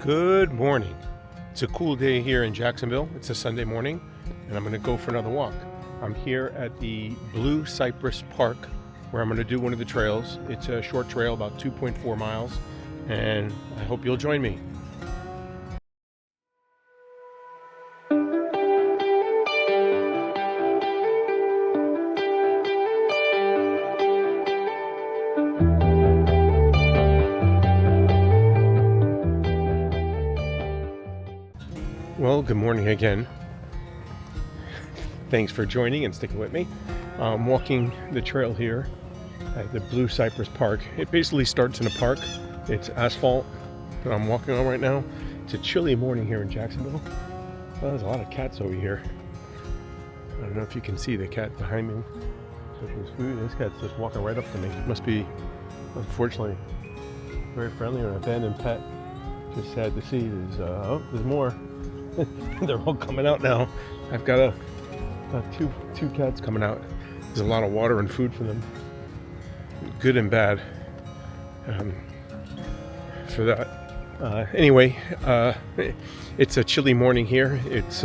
Good morning. It's a cool day here in Jacksonville. It's a Sunday morning and I'm going to go for another walk. I'm here at the Blue Cypress Park where I'm going to do one of the trails. It's a short trail, about 2.4 miles, and I hope you'll join me. Well, good morning again. Thanks for joining and sticking with me. I'm walking the trail here at the Blue Cypress Park. It basically starts in a park. It's asphalt that I'm walking on right now. It's a chilly morning here in Jacksonville. Well, there's a lot of cats over here. I don't know if you can see the cat behind me with his food. This cat's just walking right up to me. It must be, unfortunately, very friendly or an abandoned pet. Just sad to see. There's more. They're all coming out now. I've got two cats coming out. There's a lot of water and food for them, good and bad, for that. Anyway, it's a chilly morning here. It's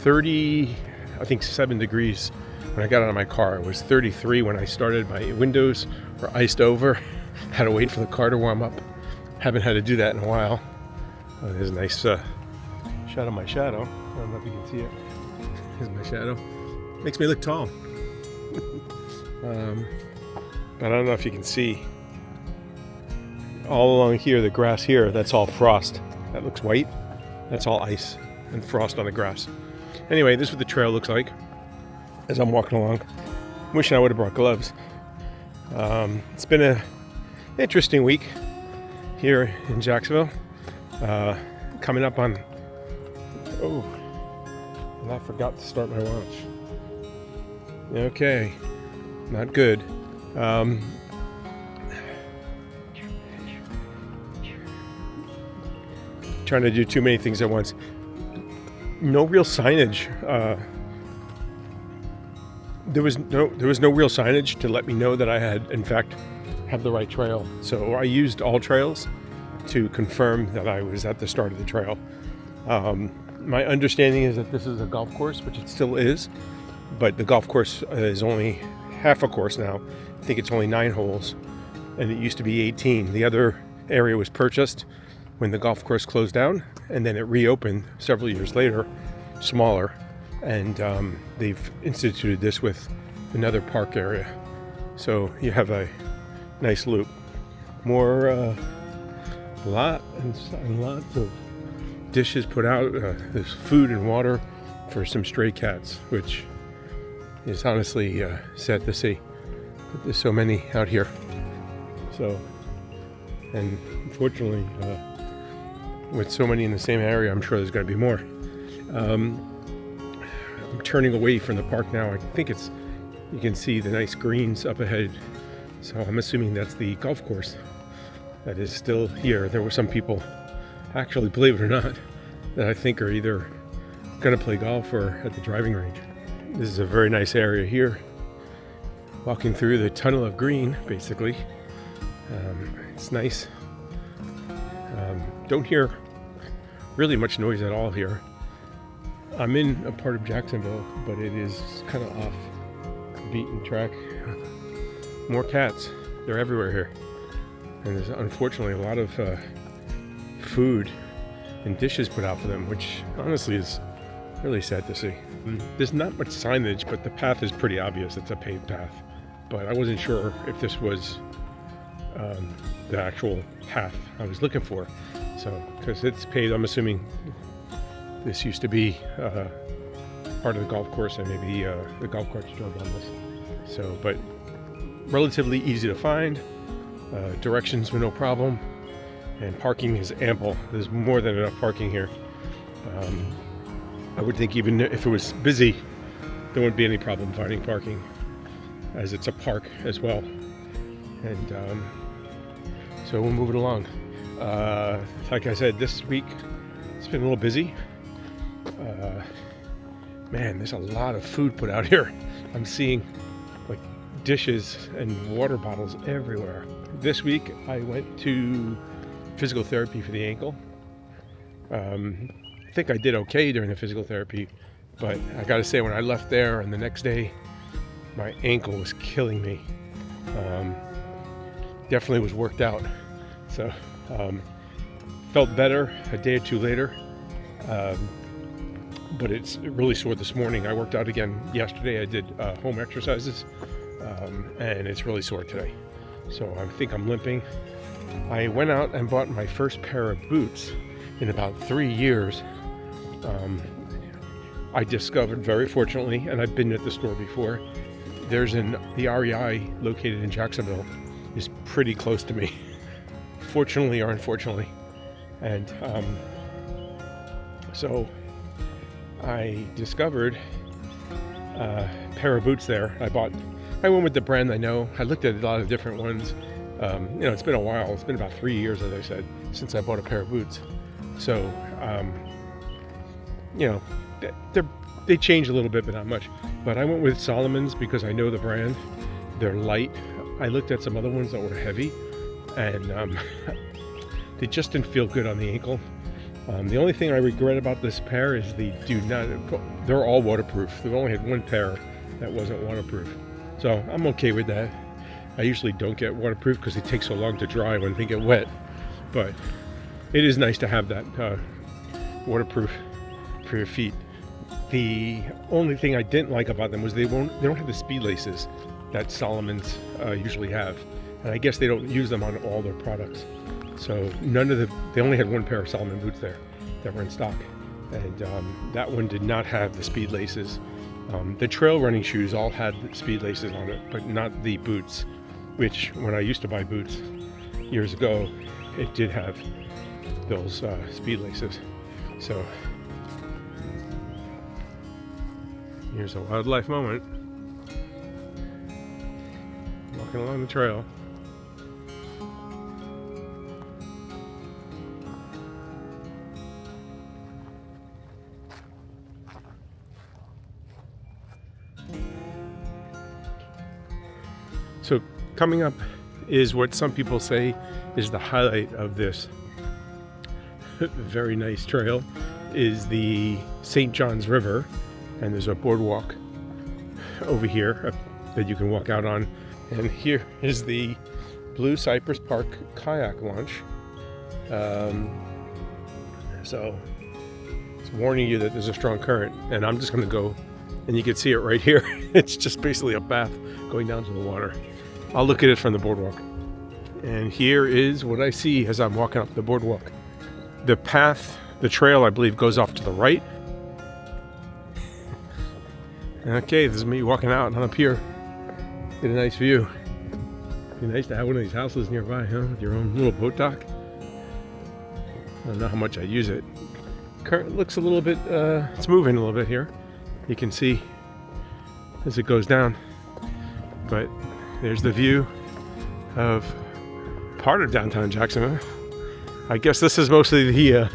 30, I think 7 degrees when I got out of my car. It was 33 when I started. My windows were iced over. Had to wait for the car to warm up. Haven't had to do that in a while. There's a nice shot of my shadow. I don't know if you can see it. Here's my shadow. Makes me look tall. But I don't know if you can see. All along here, the grass here, that's all frost. That looks white. That's all ice and frost on the grass. Anyway, this is what the trail looks like as I'm walking along. Wishing I would have brought gloves. It's been an interesting week here in Jacksonville. Coming up on, and I forgot to start my watch. Okay, not good. Trying to do too many things at once. No real signage. There was no real signage to let me know that I had, in fact, have the right trail. So I used All Trails to confirm that I was at the start of the trail. My understanding is that this is a golf course, which it still is, but the golf course is only half a course now. I think it's only 9 holes, and it used to be 18. The other area was purchased when the golf course closed down, and then it reopened several years later, smaller, and they've instituted this with another park area. So you have a nice loop. More lots of dishes put out. There's food and water for some stray cats, which is honestly sad to see. But there's so many out here. So, and unfortunately, with so many in the same area, I'm sure there's going to be more. I'm turning away from the park now. I think you can see the nice greens up ahead. So I'm assuming that's the golf course that is still here. There were some people, actually, believe it or not, that I think are either going to play golf or at the driving range. This is a very nice area here. Walking through the tunnel of green, basically. It's nice. Don't hear really much noise at all here. I'm in a part of Jacksonville, but it is kind of off the beaten track. More cats. They're everywhere here. And there's unfortunately a lot of food and dishes put out for them, which honestly is really sad to see. There's not much signage, but the path is pretty obvious. It's a paved path. But I wasn't sure if this was the actual path I was looking for. So, because it's paved, I'm assuming this used to be part of the golf course, and maybe the golf carts drove on this. So, but relatively easy to find. Directions were no problem, and parking is ample. There's more than enough parking here. I would think even if it was busy, there wouldn't be any problem finding parking, as it's a park as well. And so we'll move it along. Like I said, this week it's been a little busy. Man, there's a lot of food put out here. I'm seeing like dishes and water bottles everywhere. This week I went to physical therapy for the ankle. I think I did okay during the physical therapy, but I gotta say, when I left there and the next day, my ankle was killing me. Definitely was worked out. So felt better a day or two later, but it's really sore this morning. I worked out again yesterday. I did home exercises, and it's really sore today. So I think I'm limping. I went out and bought my first pair of boots in about 3 years. I discovered, very fortunately, and I've been at the store before, the REI located in Jacksonville is pretty close to me, fortunately or unfortunately. And so I discovered a pair of boots there. I went with the brand I know. I looked at a lot of different ones. It's been a while. It's been about 3 years, as I said, since I bought a pair of boots. So, they change a little bit, but not much. But I went with Solomon's because I know the brand. They're light. I looked at some other ones that were heavy, and they just didn't feel good on the ankle. The only thing I regret about this pair is they're all waterproof. They've only had one pair that wasn't waterproof. So I'm okay with that. I usually don't get waterproof because it takes so long to dry when they get wet. But it is nice to have that waterproof for your feet. The only thing I didn't like about them was they don't have the speed laces that Solomon's usually have. And I guess they don't use them on all their products. So they only had one pair of Solomon boots there that were in stock. And that one did not have the speed laces. The trail running shoes all had the speed laces on it, but not the boots, which when I used to buy boots years ago, it did have those speed laces. So here's a wildlife moment. Walking along the trail. So coming up is what some people say is the highlight of this very nice trail, is the St. John's River, and there's a boardwalk over here that you can walk out on. And here is the Blue Cypress Park kayak launch. So it's warning you that there's a strong current, and I'm just going to go, and you can see it right here. It's just basically a path going down to the water. I'll look at it from the boardwalk. And here is what I see as I'm walking up the boardwalk. The trail, I believe, goes off to the right. Okay, this is me walking out, and I'm up here. Get a nice view. Be nice to have one of these houses nearby, huh? With your own little boat dock. I don't know how much I use it. Current looks a little bit, it's moving a little bit here. You can see as it goes down. But there's the view of part of downtown Jacksonville. I guess this is mostly the,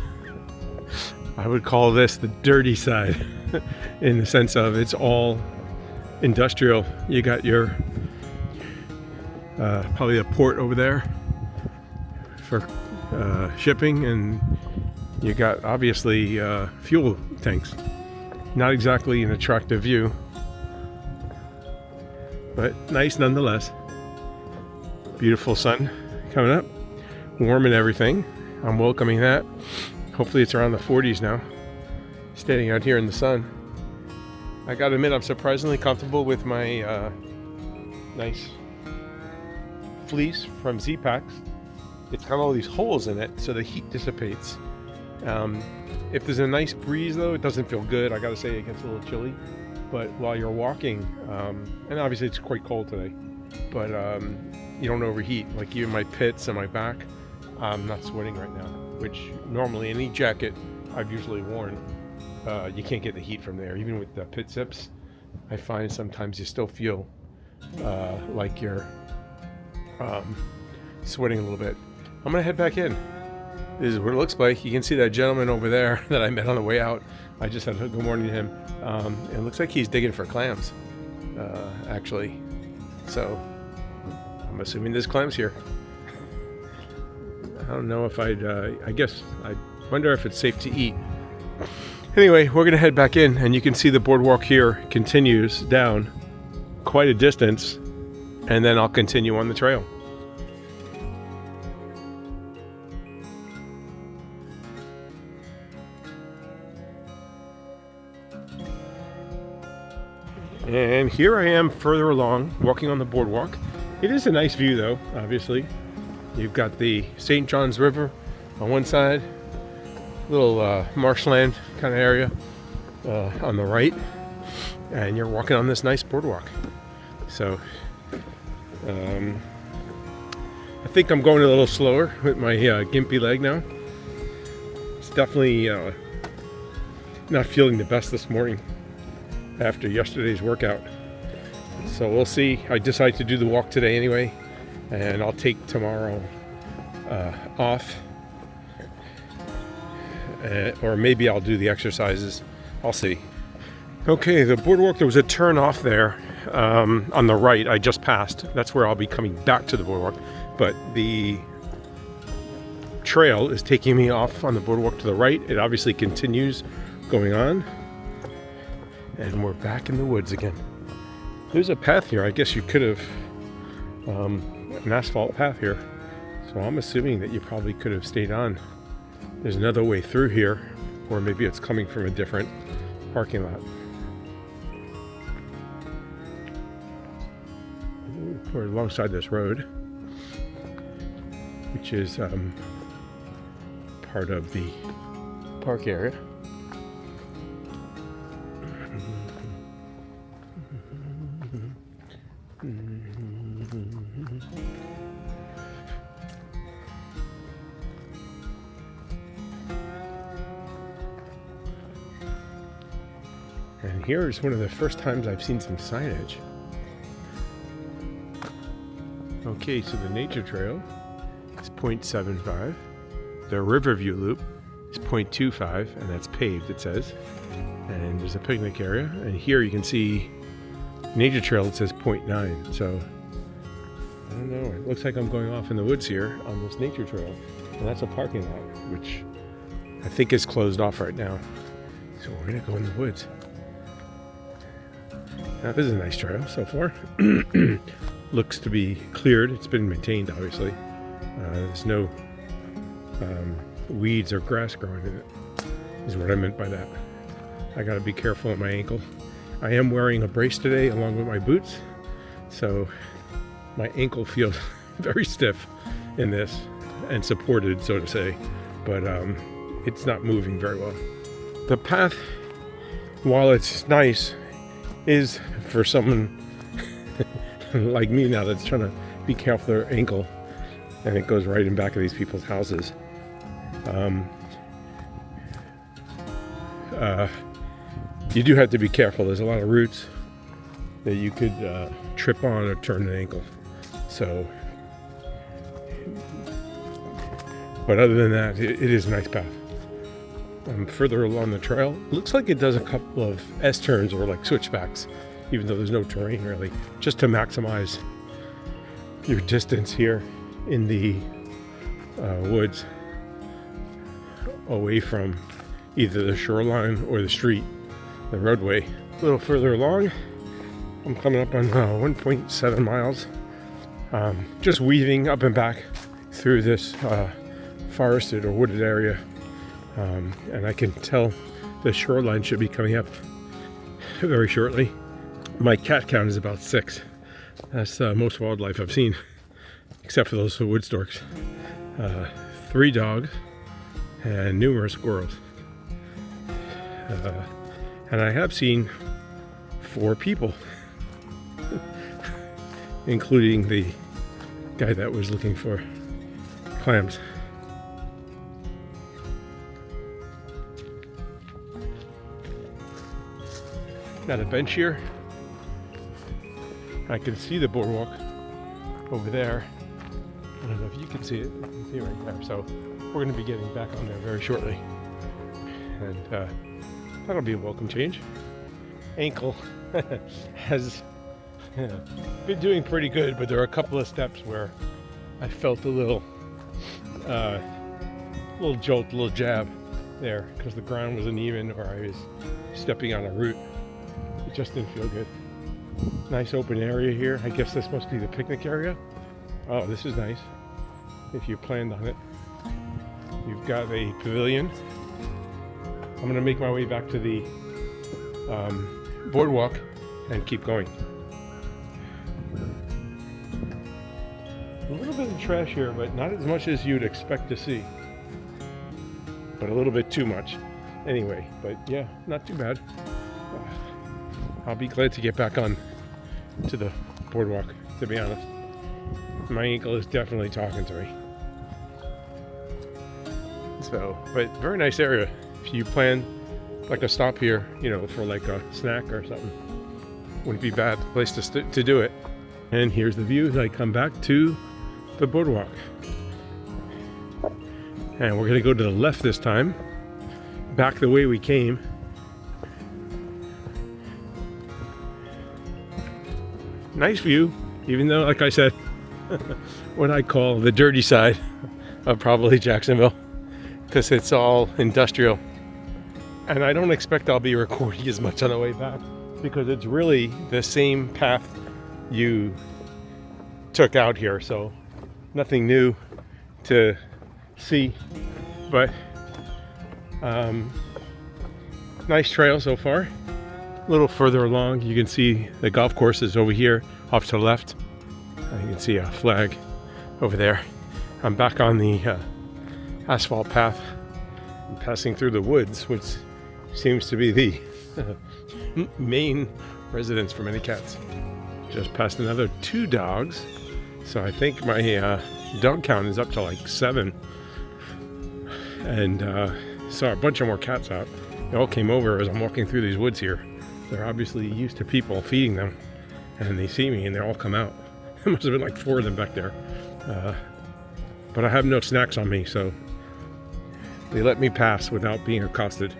I would call this the dirty side in the sense of it's all industrial. You got your, probably a port over there for shipping, and you got obviously fuel tanks. Not exactly an attractive view, but nice nonetheless. Beautiful sun coming up, warm and everything. I'm welcoming that. Hopefully it's around the 40s now, standing out here in the sun. I gotta admit, I'm surprisingly comfortable with my nice fleece from Z-Packs. It's got all these holes in it so the heat dissipates. If there's a nice breeze though, it doesn't feel good. I gotta say, it gets a little chilly. But while you're walking, and obviously it's quite cold today, but you don't overheat. Like even my pits and my back, I'm not sweating right now, which normally any jacket I've usually worn, you can't get the heat from there. Even with the pit zips, I find sometimes you still feel like you're sweating a little bit. I'm gonna head back in. This is what it looks like. You can see that gentleman over there that I met on the way out. I just said good morning to him. It looks like he's digging for clams, actually. So I'm assuming there's clams here. I don't know if I guess I wonder if it's safe to eat. Anyway, we're gonna head back in, and you can see the boardwalk here continues down quite a distance, and then I'll continue on the trail. And here I am further along, walking on the boardwalk. It is a nice view though, obviously. You've got the St. John's River on one side, little marshland kind of area on the right, and you're walking on this nice boardwalk. So I think I'm going a little slower with my gimpy leg now. It's definitely not feeling the best this morning after yesterday's workout. So we'll see. I decided to do the walk today anyway, and I'll take tomorrow off, or maybe I'll do the exercises. I'll see. Okay, the boardwalk, there was a turn off there on the right. I just passed. That's where I'll be coming back to the boardwalk, but the trail is taking me off on the boardwalk to the right. It obviously continues going on, and we're back in the woods again. There's a path here. I guess you could have an asphalt path here, so I'm assuming that you probably could have stayed on. There's another way through here, or maybe it's coming from a different parking lot. We're alongside this road, which is part of the park area. And here is one of the first times I've seen some signage. Okay, so the nature trail is 0.75. The Riverview Loop is 0.25, and that's paved, it says. And there's a picnic area. And here you can see nature trail, it says 0.9. So, I don't know. It looks like I'm going off in the woods here on this nature trail. And that's a parking lot, which I think is closed off right now. So we're going to go in the woods. Now, this is a nice trail so far. Looks to be cleared. It's been maintained, obviously. There's no weeds or grass growing in it, is what I meant by that. I gotta be careful at my ankle. I am wearing a brace today along with my boots, so my ankle feels very stiff in this and supported, so to say, but it's not moving very well. The path, while it's nice, is for someone like me now that's trying to be careful with their ankle, and it goes right in back of these people's houses. You do have to be careful. There's a lot of roots that you could trip on or turn an ankle. So, but other than that, it is a nice path. Further along the trail, looks like it does a couple of S-turns or like switchbacks, even though there's no terrain really, just to maximize your distance here in the woods away from either the shoreline or the street, the roadway. A little further along, I'm coming up on 1.7 miles, just weaving up and back through this forested or wooded area, and I can tell the shoreline should be coming up very shortly. My cat count is about 6. That's most wildlife I've seen, except for those wood storks. 3 dogs and numerous squirrels. And I have seen 4 people, including the guy that was looking for clams. Got a bench here. I can see the boardwalk over there. I don't know if you can see it. You can see it right there. So we're going to be getting back on there very shortly. And that'll be a welcome change. Ankle has been doing pretty good, but there are a couple of steps where I felt a little little jolt, little jab there because the ground was uneven or I was stepping on a root. It just didn't feel good. Nice open area here. I guess this must be the picnic area. Oh, this is nice. If you planned on it. You've got a pavilion. I'm going to make my way back to the boardwalk and keep going. A little bit of trash here, but not as much as you'd expect to see. But a little bit too much. Anyway, but yeah, not too bad. I'll be glad to get back on to the boardwalk, to be honest. My ankle is definitely talking to me. So, but very nice area. If you plan like a stop here, you know, for like a snack or something, wouldn't be a bad place to do it. And here's the view as I come back to the boardwalk. And we're gonna go to the left this time, back the way we came. Nice view, even though, like I said, what I call the dirty side of probably Jacksonville, because it's all industrial. And I don't expect I'll be recording as much on the way back because it's really the same path you took out here, so nothing new to see, but nice trail so far. A little further along you can see the golf courses over here off to the left. You can see a flag over there. I'm back on the asphalt path. I'm passing through the woods, which seems to be the main residence for many cats. Just passed another 2 dogs, so I think my dog count is up to like 7. And saw a bunch of more cats out. They all came over as I'm walking through these woods here. They're obviously used to people feeding them, and they see me and they all come out. There must have been like 4 of them back there. But I have no snacks on me, so they let me pass without being accosted.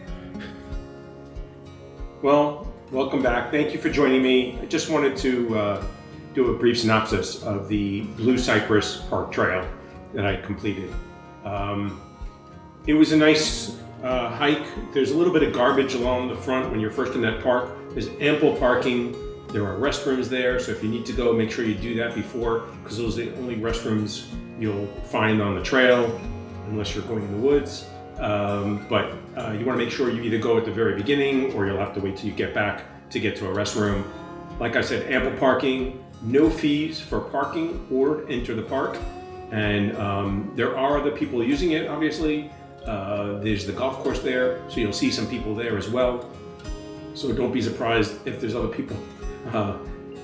Well, welcome back. Thank you for joining me. I just wanted to do a brief synopsis of the Blue Cypress Park Trail that I completed. It was a nice hike. There's a little bit of garbage along the front when you're first in that park. There's ample parking. There are restrooms there, so if you need to go, make sure you do that before, because those are the only restrooms you'll find on the trail, unless you're going in the woods. But you want to make sure you either go at the very beginning, or you'll have to wait till you get back to get to a restroom. Like I said, ample parking, no fees for parking or enter the park. And there are other people using it, obviously. There's the golf course there, so you'll see some people there as well. So don't be surprised if there's other people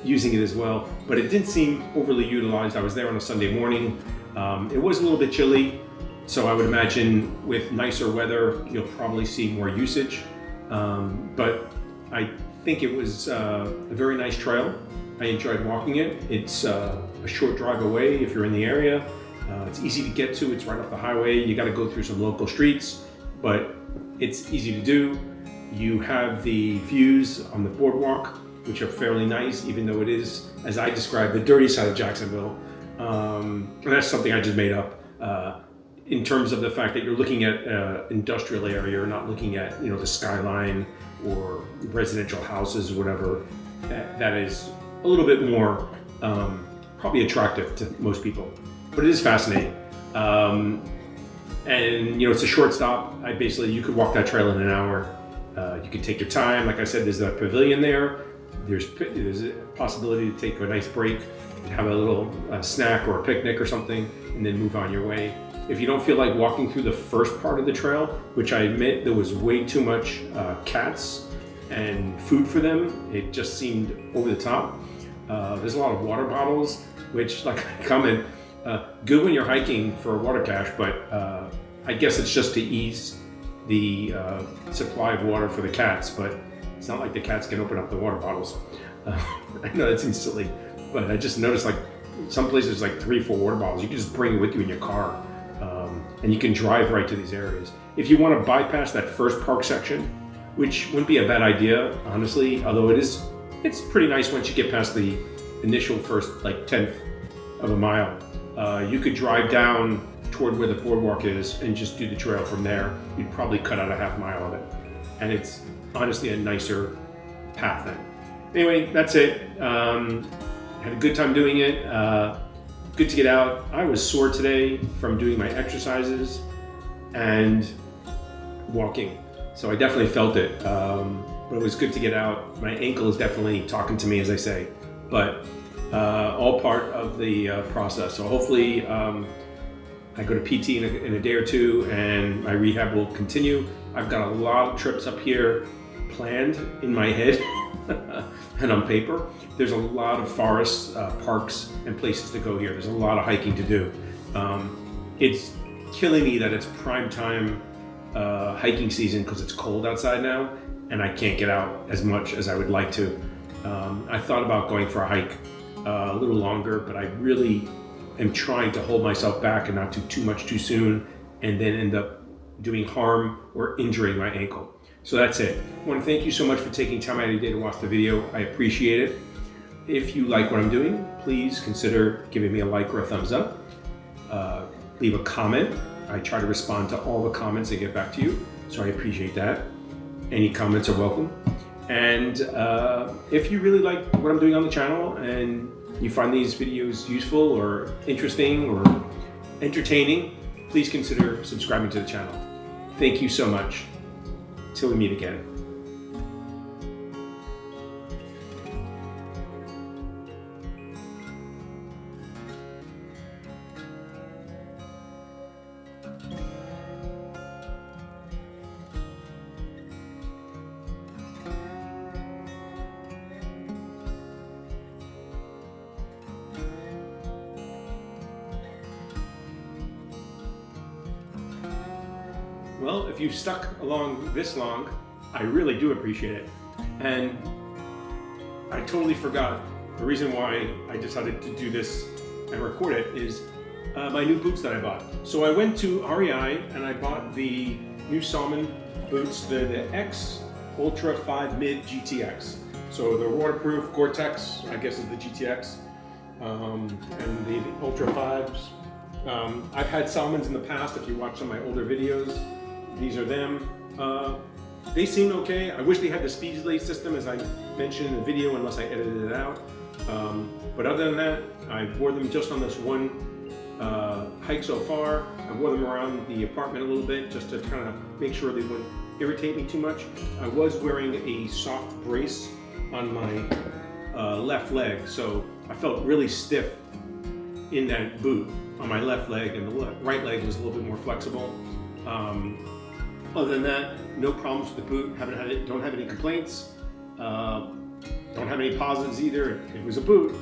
using it as well. But it didn't seem overly utilized. I was there on a Sunday morning. It was a little bit chilly, so I would imagine with nicer weather, you'll probably see more usage. But I think it was a very nice trail. I enjoyed walking it. It's a short drive away if you're in the area. It's easy to get to. It's right off the highway. You got to go through some local streets, but it's easy to do. You have the views on the boardwalk, which are fairly nice, even though it is, as I described, the dirty side of Jacksonville. And that's something I just made up. In terms of the fact that you're looking at industrial area, you're not looking at, the skyline or residential houses or whatever. That is a little bit more probably attractive to most people, but it is fascinating. And it's a short stop. You could walk that trail in an hour. You could take your time. Like I said, there's a pavilion there. There's a possibility to take a nice break, have a little snack or a picnic or something, and then move on your way. If you don't feel like walking through the first part of the trail, which I admit there was way too much cats and food for them, it just seemed over the top. There's a lot of water bottles, which, like I comment, good when you're hiking for a water cache, but I guess it's just to ease the supply of water for the cats, but it's not like the cats can open up the water bottles. I know that seems silly, but I just noticed like some places like 3-4 water bottles. You can just bring it with you in your car, and you can drive right to these areas. If you want to bypass that first park section, which wouldn't be a bad idea, honestly, although it's pretty nice once you get past the initial first like 10th of a mile. You could drive down toward where the boardwalk is and just do the trail from there. You'd probably cut out a half mile of it. And it's honestly a nicer path then. Anyway, that's it. Had a good time doing it. Good to get out. I was sore today from doing my exercises and walking. So I definitely felt it. But it was good to get out. My ankle is definitely talking to me, as I say, but all part of the process. So hopefully I go to PT in a day or two and my rehab will continue. I've got a lot of trips up here planned in my head and on paper. There's a lot of forests, parks, and places to go here. There's a lot of hiking to do. It's killing me that it's prime time hiking season because it's cold outside now and I can't get out as much as I would like to. I thought about going for a hike a little longer, but I really am trying to hold myself back and not do too much too soon and then end up doing harm or injuring my ankle. So that's it. I want to thank you so much for taking time out of your day to watch the video. I appreciate it. If you like what I'm doing, please consider giving me a like or a thumbs up. Leave a comment. I try to respond to all the comments and get back to you, so I appreciate that. Any comments are welcome. And if you really like what I'm doing on the channel and you find these videos useful or interesting or entertaining, please consider subscribing to the channel. Thank you so much. Till we meet again. Well, if you've stuck along this long, I really do appreciate it. And I totally forgot the reason why I decided to do this and record it is my new boots that I bought. So I went to REI and I bought the new Salmon boots, the X Ultra 5 Mid GTX. So they're waterproof, Gore-Tex, I guess is the GTX, and the Ultra 5s. I've had Salmons in the past, if you watch some of my older videos. These are them. They seem okay. I wish they had the Speedlay system, as I mentioned in the video, unless I edited it out. But other than that, I wore them just on this one hike so far. I wore them around the apartment a little bit just to kind of make sure they wouldn't irritate me too much. I was wearing a soft brace on my left leg, so I felt really stiff in that boot on my left leg, and the right leg was a little bit more flexible. Other than that, no problems with the boot. Don't have any complaints. Don't have any positives either. It was a boot,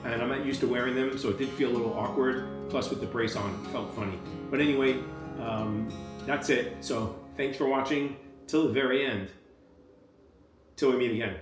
and I'm not used to wearing them, so it did feel a little awkward. Plus, with the brace on, it felt funny. But anyway, that's it. So thanks for watching till the very end. Till we meet again.